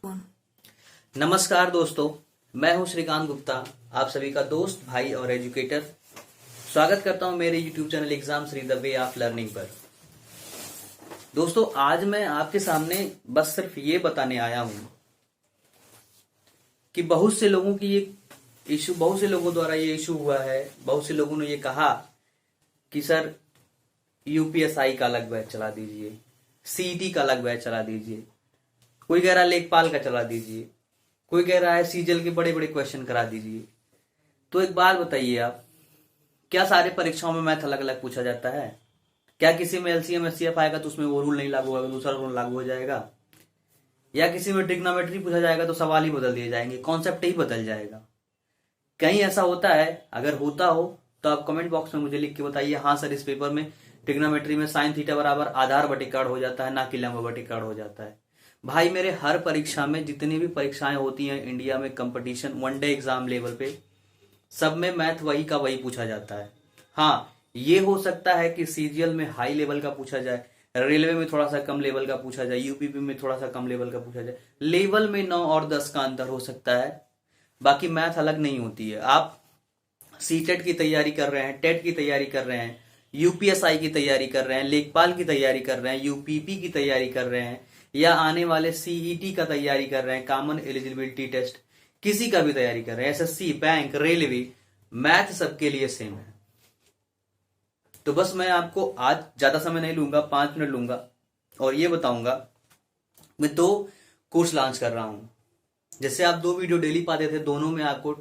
नमस्कार दोस्तों, मैं हूं श्रीकांत गुप्ता, आप सभी का दोस्त, भाई और एजुकेटर। स्वागत करता हूं मेरे YouTube channel exam Shri the way of learning पर। दोस्तों, आज मैं आपके सामने बस सिर्फ ये बताने आया हूं कि बहुत से लोगों द्वारा ये इशू हुआ है। बहुत से लोगों ने ये कहा कि सर यूपीएसआई का अलग बैच चला दीजिए, सीईटी का अलग बैच चला दीजिए, कोई कह रहा है लेखपाल का चला दीजिए, कोई कह रहा है सीजीएल के बड़े बड़े क्वेश्चन करा दीजिए। तो एक बात बताइए आप, क्या सारे परीक्षाओं में मैथ अलग अलग पूछा जाता है? क्या किसी में एलसीएम एचसीएफ आएगा तो उसमें वो रूल नहीं लागू होगा, दूसरा रूल लागू हो जाएगा? या किसी में ट्रिग्नोमेट्री पूछा जाएगा तो सवाल ही बदल दिए जाएंगे, कॉन्सेप्ट ही बदल जाएगा? कहीं ऐसा होता है? अगर होता हो तो आप कमेंट बॉक्स में मुझे लिख के बताइए, हाँ सर इस पेपर में ट्रिग्नोमेट्री में साइन थीटा बराबर आधार बटे कार्ड हो जाता है, ना कि लंब बटे कार्ड हो जाता है। भाई मेरे हर परीक्षा में, जितनी भी परीक्षाएं होती हैं इंडिया में, कंपटीशन वनडे एग्जाम लेवल पे, सब में मैथ वही का वही पूछा जाता है। हाँ, ये हो सकता है कि सीजीएल में हाई लेवल का पूछा जाए, रेलवे में थोड़ा सा कम लेवल का पूछा जाए, यूपीपी में थोड़ा सा कम लेवल का पूछा जाए, लेवल में 9 और 10 का अंतर हो सकता है, बाकी मैथ अलग नहीं होती है। आप सीटेट की तैयारी कर रहे हैं, टेट की तैयारी कर रहे हैं, यूपीएसआई की तैयारी कर रहे हैं, लेखपाल की तैयारी कर रहे हैं, यूपीपी की तैयारी कर रहे हैं, या आने वाले सीईटी का तैयारी कर रहे हैं, कॉमन एलिजिबिलिटी टेस्ट, किसी का भी तैयारी कर रहे हैं, एसएससी, बैंक, रेलवे, मैथ सबके लिए सेम है। तो बस मैं आपको आज ज्यादा समय नहीं लूंगा, 5 मिनट लूंगा और ये बताऊंगा, मैं 2 कोर्स लॉन्च कर रहा हूं। जैसे आप 2 वीडियो डेली पाते थे, दोनों में आपको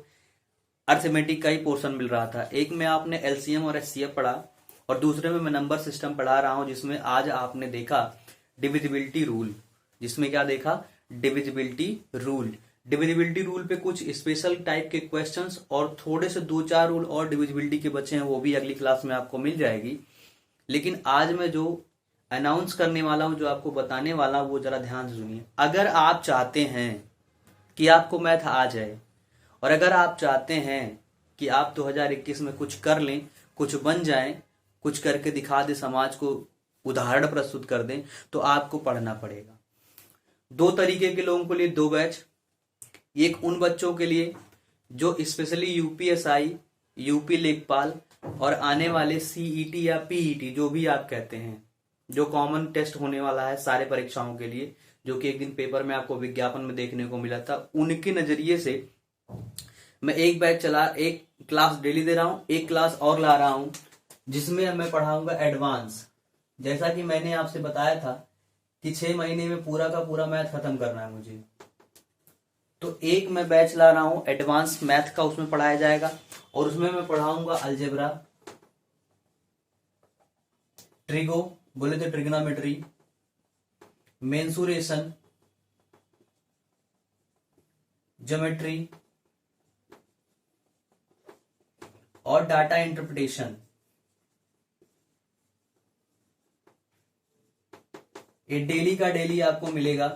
अर्थमेटिक का ही पोर्शन मिल रहा था। एक में आपने एलसीएम और एचसीएफ पढ़ा और दूसरे में मैं नंबर सिस्टम पढ़ा रहा हूं, जिसमें आज आपने देखा डिविजिबिलिटी रूल। जिसमें क्या देखा? Divisibility rule. डिविजिबिलिटी रूल पे कुछ स्पेशल टाइप के क्वेश्चंस और थोड़े से 2-4 रूल और डिविजिबिलिटी के बचे हैं, वो भी अगली क्लास में आपको मिल जाएगी। लेकिन आज मैं जो अनाउंस करने वाला हूं, जो आपको बताने वाला हूं, वो जरा ध्यान से सुनिए। अगर आप चाहते हैं कि आपको मैथ आ जाए और अगर आप चाहते हैं कि आप 2021 में कुछ कर लें, कुछ बन जाएं, कुछ करके दिखा दे, समाज को उदाहरण प्रस्तुत कर दें, तो आपको पढ़ना पड़ेगा। 2 तरीके के लोगों के लिए 2 बैच। एक उन बच्चों के लिए जो स्पेशली यूपीएसआई, यूपी लेखपाल और आने वाले सीईटी या पीईटी, जो भी आप कहते हैं, जो कॉमन टेस्ट होने वाला है सारे परीक्षाओं के लिए, जो कि एक दिन पेपर में आपको विज्ञापन में देखने को मिला था, उनके नजरिए से मैं एक क्लास डेली दे रहा हूं, एक क्लास और ला रहा हूं, जिसमें मैं पढ़ाऊंगा एडवांस। जैसा कि मैंने आपसे बताया था कि 6 महीने में पूरा का पूरा मैथ खत्म करना है मुझे, तो एक मैं बैच ला रहा हूं एडवांस मैथ का, उसमें पढ़ाया जाएगा और उसमें मैं पढ़ाऊंगा अलजेब्रा, ट्रिगो बोले तो ट्रिग्नोमेट्री, मेंसुरेशन, ज्योमेट्री और डाटा इंटरप्रिटेशन। ये डेली का डेली आपको मिलेगा।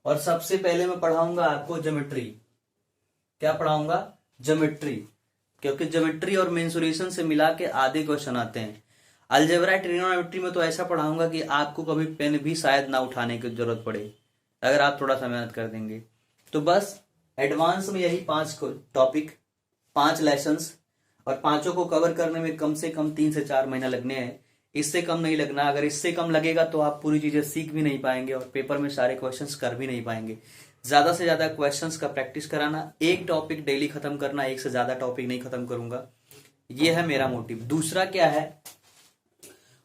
और सबसे पहले मैं पढ़ाऊंगा आपको ज्योमेट्री। क्या पढ़ाऊंगा? ज्योमेट्री, क्योंकि ज्योमेट्री और मेंसुरेशन से मिला के आधे क्वेश्चन आते हैं। अलजेब्रा, ट्रिग्नोमेट्री में तो ऐसा पढ़ाऊंगा कि आपको कभी पेन भी शायद ना उठाने की जरूरत पड़े, अगर आप थोड़ा सा मेहनत कर देंगे। तो बस एडवांस में यही 5 टॉपिक, 5 लेसन्स, और 5 को कवर करने में कम से कम 3 से 4 महीना लगने हैं। इससे कम नहीं लगना। अगर इससे कम लगेगा तो आप पूरी चीजें सीख भी नहीं पाएंगे और पेपर में सारे क्वेश्चंस कर भी नहीं पाएंगे। ज्यादा से ज्यादा क्वेश्चंस का प्रैक्टिस कराना, एक टॉपिक डेली खत्म करना, एक से ज्यादा टॉपिक नहीं खत्म करूंगा। ये है मेरा मोटिव। दूसरा क्या है?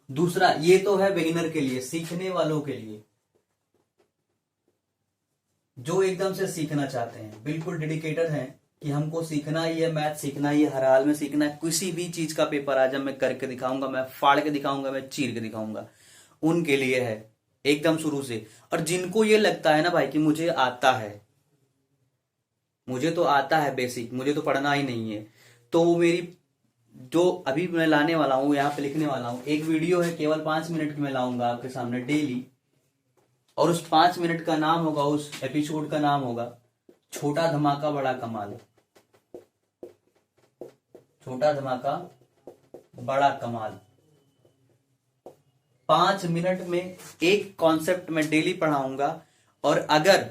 दूसरा ये तो है बिगिनर के लिए, सीखने वालों के लिए, जो एकदम से सीखना चाहते हैं, बिल्कुल डेडिकेटेड हैं कि हमको सीखना ही है, मैथ सीखना ही है, हर हाल में सीखना है। किसी भी चीज का पेपर आ जाए मैं करके दिखाऊंगा, मैं फाड़ के दिखाऊंगा, मैं चीर के दिखाऊंगा। उनके लिए है एकदम शुरू से। और जिनको ये लगता है ना भाई कि मुझे आता है, मुझे तो आता है बेसिक, मुझे तो पढ़ना ही नहीं है, तो वो मेरी जो अभी मैं लाने वाला हूं, यहाँ पे लिखने वाला हूं, एक वीडियो है केवल 5 मिनट की, मैं लाऊंगा आपके सामने डेली। और उस 5 मिनट का नाम होगा, उस एपिसोड का नाम होगा छोटा धमाका बड़ा कमाल। छोटा धमाका बड़ा कमाल। 5 मिनट में एक कॉन्सेप्ट मैं डेली पढ़ाऊंगा। और अगर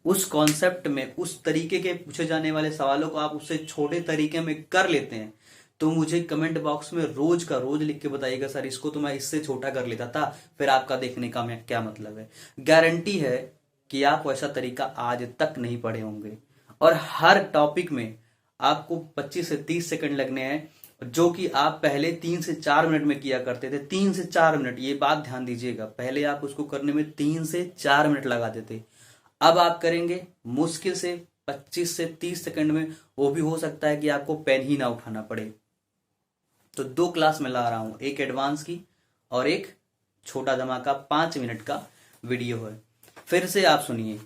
उस कॉन्सेप्ट में, उस तरीके के पूछे जाने वाले सवालों को आप उससे छोटे तरीके में कर लेते हैं, तो मुझे कमेंट बॉक्स में रोज का रोज लिख के बताइएगा सर इसको तो मैं इससे छोटा कर लेता था, फिर आपका देखने का मैं क्या मतलब है। गारंटी है कि आप वैसा तरीका आज तक नहीं पढ़े होंगे। और हर टॉपिक में आपको 25 से 30 सेकंड लगने हैं, जो कि आप पहले 3 से 4 मिनट में किया करते थे। 3 से 4 मिनट, ये बात ध्यान दीजिएगा, पहले आप उसको करने में 3 से 4 मिनट लगाते थे, अब आप करेंगे मुश्किल से 25 से 30 सेकंड में। वो भी हो सकता है कि आपको पेन ही ना उठाना पड़े। तो 2 क्लास में ला रहा हूं, एक एडवांस की और एक छोटा धमाका 5 मिनट का वीडियो है। फिर से आप सुनिए,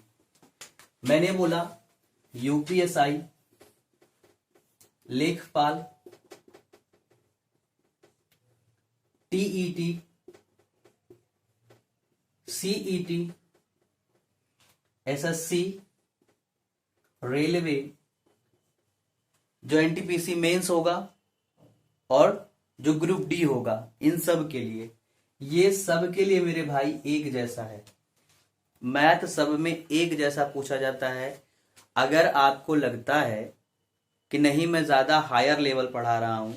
मैंने बोला यूपीएसआई, लेखपाल, टीईटी, सीईटी, एसएससी, रेलवे, जो एनटीपीसी मेंस होगा और जो ग्रुप डी होगा, इन सब के लिए, ये सब के लिए मेरे भाई एक जैसा है। मैथ सब में एक जैसा पूछा जाता है। अगर आपको लगता है कि नहीं मैं ज्यादा हायर लेवल पढ़ा रहा हूं,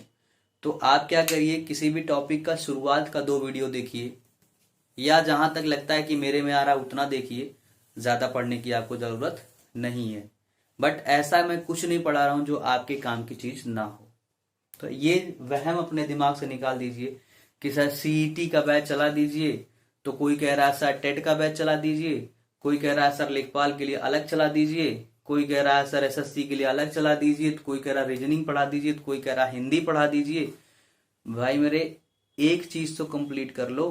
तो आप क्या करिए, किसी भी टॉपिक का शुरुआत का 2 वीडियो देखिए, या जहां तक लगता है कि मेरे में आ रहा उतना देखिए, ज्यादा पढ़ने की आपको जरूरत नहीं है। बट ऐसा मैं कुछ नहीं पढ़ा रहा हूं जो आपके काम की चीज ना हो। तो ये वहम अपने दिमाग से निकाल दीजिए कि सर सीईटी का बैच चला दीजिए, तो कोई कह रहा है सर टेट का बैच चला दीजिए, कोई कह रहा है सर लेखपाल के लिए अलग चला दीजिए, कोई कह रहा है सर एसएससी के लिए अलग चला दीजिए, तो कोई कह रहा है रीजनिंग पढ़ा दीजिए, तो कोई कह रहा है हिंदी पढ़ा दीजिए। भाई मेरे, एक चीज तो कंप्लीट कर लो।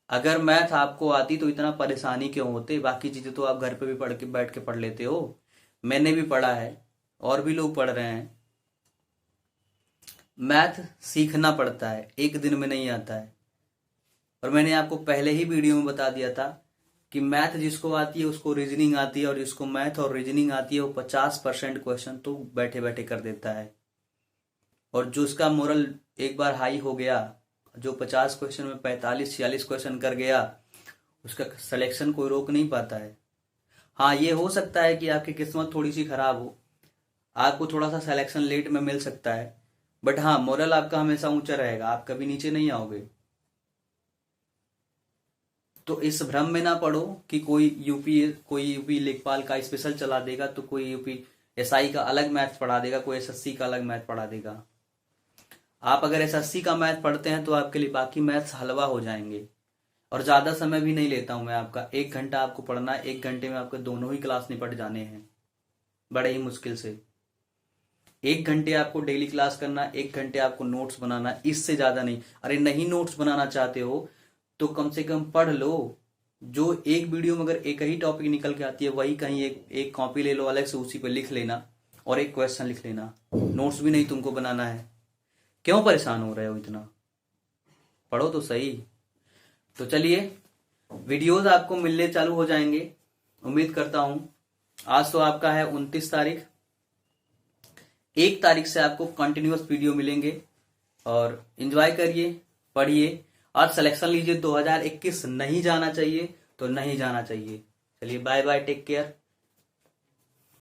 अगर मैथ आपको आती तो इतना परेशानी क्यों होते? बाकी चीजें तो आप घर पे भी पढ़ के बैठ के पढ़ लेते हो, मैंने भी पढ़ा है और भी लोग पढ़ रहे हैं। मैथ सीखना पड़ता है, एक दिन में नहीं आता है। और मैंने आपको पहले ही वीडियो में बता दिया था कि मैथ जिसको आती है उसको रीजनिंग आती है, और जिसको मैथ और रीजनिंग आती है वो 50% क्वेश्चन तो बैठे बैठे कर देता है। और जो उसका मोरल एक बार हाई हो गया, जो 50 क्वेश्चन में 45-46 क्वेश्चन कर गया, उसका सिलेक्शन कोई रोक नहीं पाता है। हाँ, ये हो सकता है कि आपकी किस्मत थोड़ी सी खराब हो, आपको थोड़ा सा सिलेक्शन लेट में मिल सकता है, बट हाँ मोरल आपका हमेशा ऊंचा रहेगा, आप कभी नीचे नहीं आओगे। तो इस भ्रम में ना पड़ो कि कोई यूपी लेखपाल का स्पेशल चला देगा, तो कोई यूपी एसआई का अलग मैथ पढ़ा देगा, कोई एसएससी का अलग मैथ पढ़ा देगा। आप अगर एसएससी का मैथ पढ़ते हैं तो आपके लिए बाकी मैथ्स हलवा हो जाएंगे। और ज्यादा समय भी नहीं लेता हूं मैं आपका, 1 घंटा आपको पढ़ना है, 1 घंटे में आपके दोनों ही क्लास निपट जाने हैं, बड़े ही मुश्किल से। 1 घंटे आपको डेली क्लास करना, 1 घंटे आपको नोट्स बनाना, इससे ज्यादा नहीं। अरे नहीं नोट्स बनाना चाहते हो तो कम से कम पढ़ लो। जो एक वीडियो में अगर एक ही टॉपिक निकल के आती है, वही कहीं एक कॉपी ले लो अलग से, उसी पे लिख लेना और एक क्वेश्चन लिख लेना। नोट्स भी नहीं तुमको बनाना है, क्यों परेशान हो रहे हो इतना? पढ़ो तो सही। तो चलिए, वीडियोस आपको मिलने चालू हो जाएंगे, उम्मीद करता हूं। आज तो आपका है 29 तारीख, 1 तारीख से आपको कंटिन्यूअस वीडियो मिलेंगे। और एंजॉय करिए, पढ़िए और सिलेक्शन लीजिए। 2021 नहीं जाना चाहिए तो नहीं जाना चाहिए। चलिए बाय बाय, टेक केयर।